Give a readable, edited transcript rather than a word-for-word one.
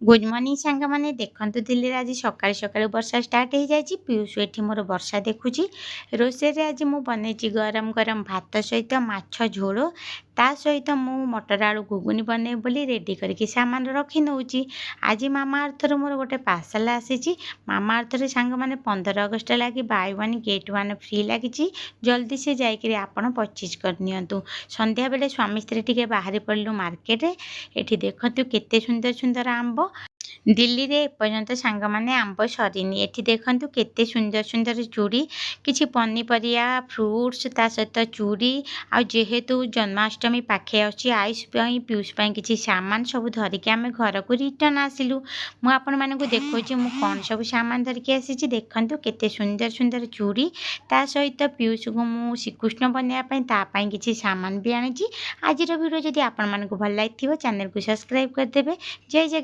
Good morning सांग मैंने देखते दिल्ली रे आज सकाळु सकाळु वर्षा स्टार्ट हो जाए पीयूष एठी मोर वर्षा देखुची रोषे आज मु बनई गरम गरम भात सहित माछ झोल ता सहित मु मटर आलू घुगुनी बने बोली रेडी करके सामान रखी नौची। आज मामा अर्थर मोर गोटे पार्सल आसी मामा अर्थर सांग मैंने 15 अगस्त लगी by one get one free लगी जल्दी से जाकि आपण परचेज करनियंतु। संध्या बेले स्वामी स्त्री टिके बाहरी पड़लु मार्केट एठी देखंतु केते सुंदर सुंदर आंब दिल्ली रे एपर्यंत सांग माने आंब सरीनी एठी देखंतु केते सुंदर सुंदर चूड़ी किछि पनीपरिया फ्रूट्स ता सहित चूड़ी आ जेहेतु जन्माष्टमी पाखे अछि आयुष पई पीयूष पई किछि सामान सब धरिके आमे घर को रिटर्न आसिलु। मु आपण माने को देखौछि मु कोन सब सामान धरिके आसीछि देखंतु केते सुंदर सुंदर चूड़ी ता सहित पीयूष को मु श्रीकृष्ण बनिया पई ता पई किछि सामान भी आनिछि। आजिर वीडियो जदि आपण माने को भल लागिथिबो चैनल को सब्सक्राइब कर देबे। जय जगन्नाथ।